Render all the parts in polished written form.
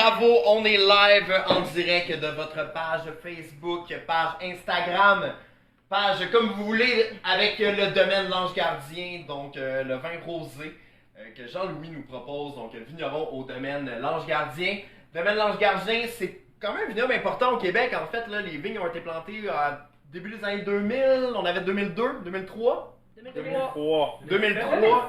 Bravo, on est live en direct de votre page Facebook, page Instagram, page comme vous voulez avec le domaine L'Ange Gardien, donc le vin rosé que Jean-Louis nous propose, donc vigneron au domaine L'Ange Gardien. Le domaine L'Ange Gardien, c'est quand même un vignoble important au Québec. En fait, là, les vignes ont été plantées à début des années 2000, on avait 2002, 2003. 2003,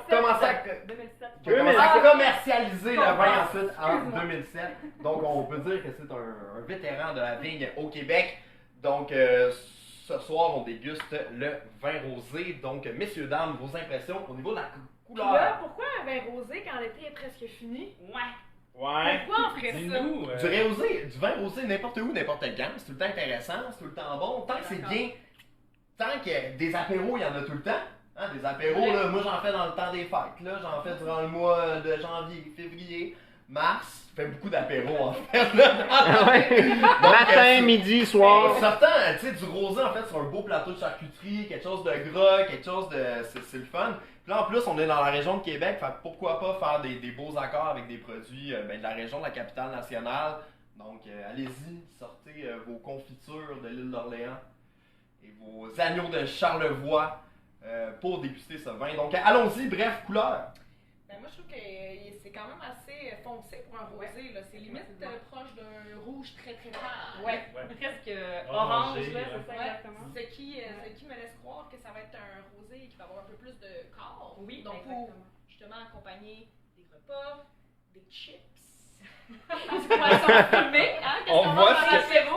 commencé à commercialiser le vin ensuite en 2007. Donc on peut dire que c'est un vétéran de la vigne au Québec. Donc ce soir on déguste le vin rosé. Donc messieurs, dames, vos impressions au niveau de la couleur. Pourquoi un vin rosé quand l'été est presque fini? Ouais. Pourquoi on ferait ça? Du vin rosé n'importe où, n'importe quand. C'est tout le temps intéressant, c'est tout le temps bon. Tant que c'est bien, tant que des apéros, il y en a tout le temps. Hein, des apéros, là, moi j'en fais dans le temps des fêtes, là, j'en fais durant le mois de janvier, février, mars, je fais beaucoup d'apéros en fait. Donc, matin, midi, soir. Certains, tu sais, du rosé en fait sur un beau plateau de charcuterie, quelque chose de gras, quelque chose de. C'est le fun. Puis là en plus, on est dans la région de Québec, fait pourquoi pas faire des beaux accords avec des produits de la région de la capitale nationale. Donc allez-y, sortez vos confitures de l'île d'Orléans et vos agneaux de Charlevoix. Pour déguster ce vin. Donc allons-y, bref, couleur. Ben, moi je trouve que c'est quand même assez foncé pour un rosé. C'est limite proche d'un rouge très très pâle. Ouais. Presque orange, là, c'est ça exactement. Ce qui me laisse croire que ça va être un rosé qui va avoir un peu plus de corps. Oui, donc exactement. pour justement accompagner des repas, des chips. Du poisson fumé, hein? On voit ce que...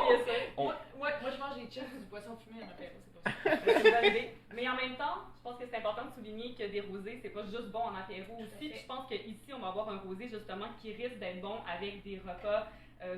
Moi, je mange des chips ou du poisson fumé en apéro, c'est pas ça. C'est une bonne idée. Mais en même temps, je pense que c'est important de souligner que des rosés, c'est pas juste bon en apéro aussi. Je pense qu'ici, on va avoir un rosé justement qui risque d'être bon avec des repas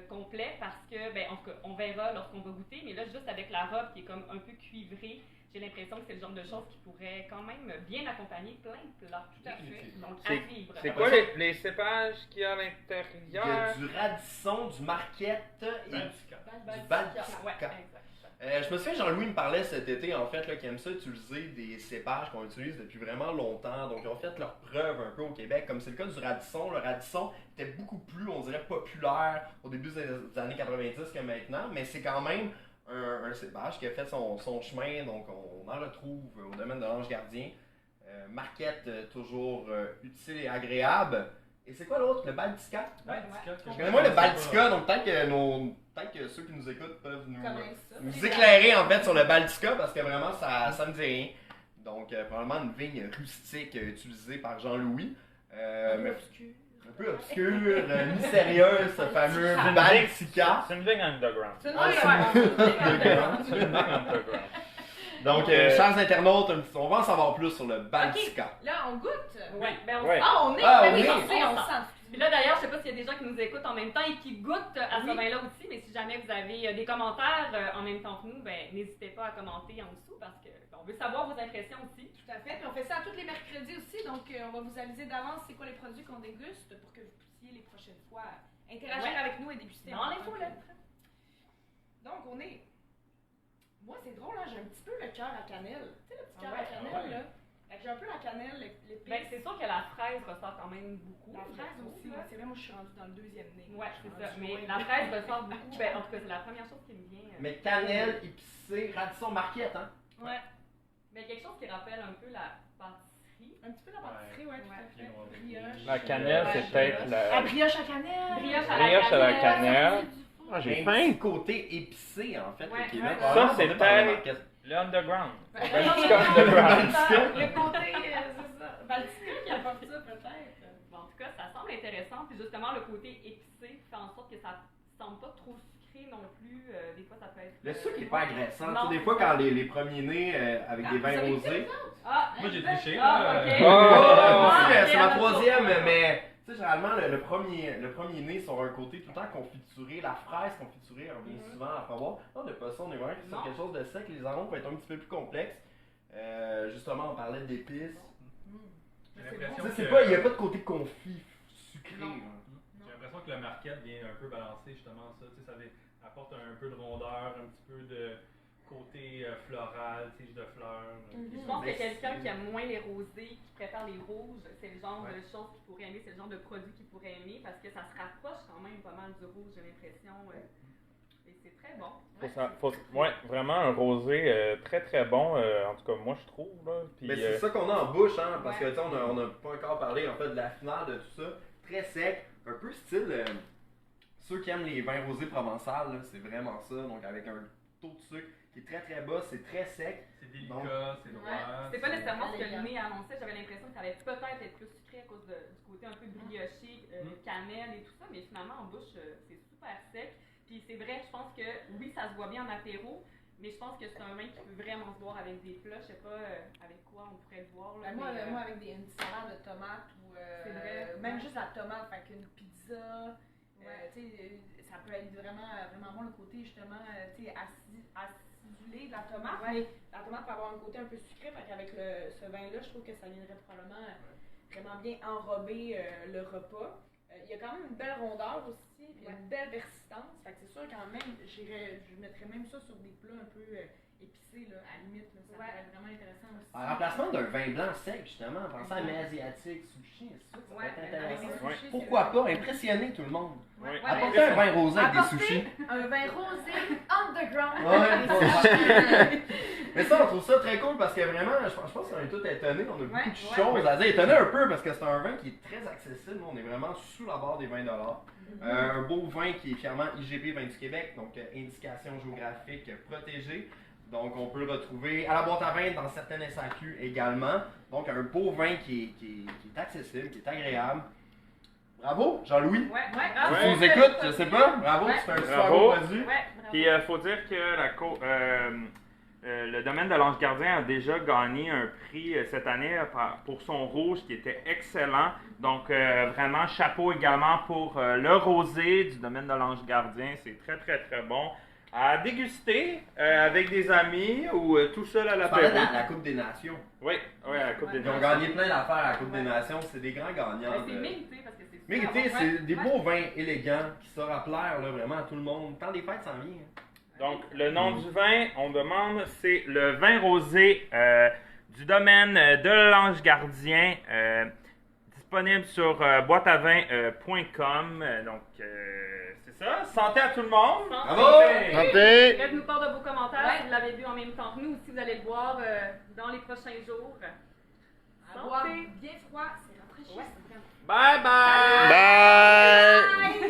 complets parce que, ben, en tout cas, on verra lorsqu'on va goûter, mais là, juste avec la robe qui est comme un peu cuivrée, j'ai l'impression que c'est le genre de choses qui pourrait quand même bien accompagner plein de plats. Tout à fait. Donc, à vivre. C'est quoi les cépages qu'il y a à l'intérieur? Il y a du radisson, du marquette et du baltica. Ouais, exact. Je me souviens, Jean-Louis me parlait cet été, en fait, qu'il aime ça utiliser des cépages qu'on utilise depuis vraiment longtemps. Donc, ils ont fait leur preuve un peu au Québec, comme c'est le cas du radisson. Le radisson était beaucoup plus, on dirait, populaire au début des années 90 que maintenant, mais c'est quand même un cépage qui a fait son chemin. Donc, on en retrouve au domaine de l'Ange Gardien. Marquette, toujours utile et agréable. Et c'est quoi l'autre? Le Baltica? Je connais moins le Baltica, donc peut-être que ceux qui nous écoutent peuvent nous éclairer en fait sur le Baltica parce que vraiment ça me dit rien. Donc probablement une vigne rustique utilisée par Jean-Louis. Un peu obscure, mystérieuse, ce fameux Baltica. C'est une vigne underground. C'est une vigne underground. Donc, chers internautes, on va en savoir plus sur le Baltica. Okay. Là, on goûte. Oui, ben on est. On sent. Puis là, d'ailleurs, je sais pas s'il y a des gens qui nous écoutent en même temps et qui goûtent à ce vin-là aussi, mais si jamais vous avez des commentaires en même temps que nous, ben n'hésitez pas à commenter en dessous parce que on veut savoir vos impressions aussi. Tout à fait. Puis on fait ça tous les mercredis aussi, donc on va vous aviser d'avance c'est quoi les produits qu'on déguste pour que vous puissiez les prochaines fois interagir avec nous et déguster. Dans l'infolettre. Donc on est. Moi, c'est drôle, hein, j'ai un petit peu le cœur à cannelle. Tu sais, le petit cœur à cannelle, là? J'ai un peu la cannelle, l'épice. Ben, c'est sûr que la fraise ressort quand même beaucoup. La fraise aussi, c'est vrai, moi, je suis rendue dans le deuxième nez. Ouais, c'est ça. Mais la fraise ressort beaucoup. Ben, en tout cas, c'est la première chose qui me vient. Mais cannelle, épicée, radisson, marquette, hein? Ouais. Mais quelque chose qui rappelle un peu la pâtisserie. Un petit peu la pâtisserie, ouais, tout à fait. Brioche. La cannelle, c'est peut-être La brioche à cannelle. Brioche à la cannelle. Ah, j'ai un faim. petit côté épicé, en fait, Ouais. qui est là. Ça, c'est peut-être le underground. Le côté, c'est ça. Baltica qui apporte ça, peut-être. Bon, en tout cas, ça semble intéressant. Puis justement, le côté épicé fait en sorte que ça ne semble pas trop sucré non plus. Des fois, ça peut être. Le sucre n'est pas agressant. Non. Tu sais, des fois, quand les premiers nés avec des vins rosés. Ah, Moi, j'ai triché, Ah, là. ok. C'est ma troisième, mais. Tu sais, généralement, le premier nez sur un côté tout le temps confituré, la fraise confiturée revient souvent à savoir. Non, de pas ça, on est vraiment sur quelque chose de sec, les arômes vont être un petit peu plus complexes. Justement, on parlait d'épices. J'ai l'impression Tu sais, que... il n'y a pas de côté confit sucré. Non. J'ai l'impression que le marquette vient un peu balancer justement ça. Tu sais, ça apporte un peu de rondeur, un petit peu de côté floral, tige de fleurs. Je pense que quelqu'un qui aime moins les rosés, qui préfère les rouges, c'est le genre de choses qu'il pourrait aimer, c'est le genre de produit qu'il pourrait aimer parce que ça se rapproche quand même pas mal du rouge, j'ai l'impression. Et c'est très bon. Ouais, vraiment un rosé très très bon, en tout cas moi je trouve. Là. Puis, Mais c'est ça qu'on a en bouche, hein, parce Ouais. que tu sais, on a pas encore parlé en fait de la finale de tout ça. Très sec, un peu style. Ceux qui aiment les vins rosés provençales, là, c'est vraiment ça. Donc avec un taux de sucre qui est très très bas, c'est très sec. C'est délicat, c'est droit. C'était pas nécessairement ce que élégant. Limé annonçait, j'avais l'impression que ça allait peut-être être plus sucré à cause du côté un peu brioché, cannelle et tout ça, mais finalement en bouche c'est super sec. Puis c'est vrai, je pense que oui, ça se voit bien en apéro, mais je pense que c'est un vin qui peut vraiment se boire avec des plats. Je sais pas avec quoi on pourrait le boire. Là, Ben, mais, moi, avec une petite salade de tomates ou C'est vrai. même juste la tomate, fait qu'une pizza, tu sais, ça peut être vraiment, vraiment bon le côté justement, tu sais, acidulé de la tomate. Mais la tomate peut avoir un côté un peu sucré, fait qu'avec ce vin-là, je trouve que ça viendrait probablement vraiment bien enrober le repas. Il y a quand même une belle rondeur aussi, puis une belle persistance. Fait que c'est sûr quand même, je mettrais même ça sur des plats un peu épicés, là, à la limite. Là, ça pourrait être vraiment intéressant aussi. En remplacement d'un vin blanc sec, justement, en pensant à mets asiatique, sushi, ça peut être intéressant. Sushis, Pourquoi c'est pas vrai. impressionner tout le monde? Oui. Apporter un vin rosé avec des Apporter sushis. un vin rosé underground. Ouais, mais ça, on trouve ça très cool parce que vraiment, je pense qu'on est tous étonnés. On a beaucoup de choses à dire. Étonnés un peu parce que c'est un vin qui est très accessible. Nous, on est vraiment sous la barre des 20 $. Un beau vin qui est fièrement IGP Vin du Québec, donc indication géographique protégée. Donc, on peut le retrouver à la boîte à vin dans certaines SAQ également. Donc, un beau vin qui est accessible, qui est agréable. Bravo, Jean-Louis. Tu nous écoutes, je sais pas. Bravo, c'est un super Bravo. beau produit. Puis faut dire que le domaine de l'Ange Gardien a déjà gagné un prix cette année pour son rouge qui était excellent. Donc vraiment chapeau également pour le rosé du domaine de l'Ange Gardien. C'est très très très bon à déguster avec des amis ou tout seul à Tu parlais l'apéro. de la Coupe des Nations. Oui, à la Coupe des Ils ont Nations. gagné plein d'affaires à la Coupe des Nations. C'est des grands gagnants. c'est mérité parce que c'est Mérité, c'est des beaux vins élégants qui sauront plaire là, vraiment à tout le monde. Le temps des fêtes s'en vient. Donc, le nom du vin, on demande, c'est le vin rosé du domaine de l'Ange Gardien, disponible sur boîteavin.com. Donc, c'est ça. Santé à tout le monde. Bravo! Santé! Faites-nous part de vos commentaires si vous l'avez bu en même temps que nous ou si vous allez le boire dans les prochains jours. À boire bien froid, c'est rafraîchissant. Bye bye! Bye!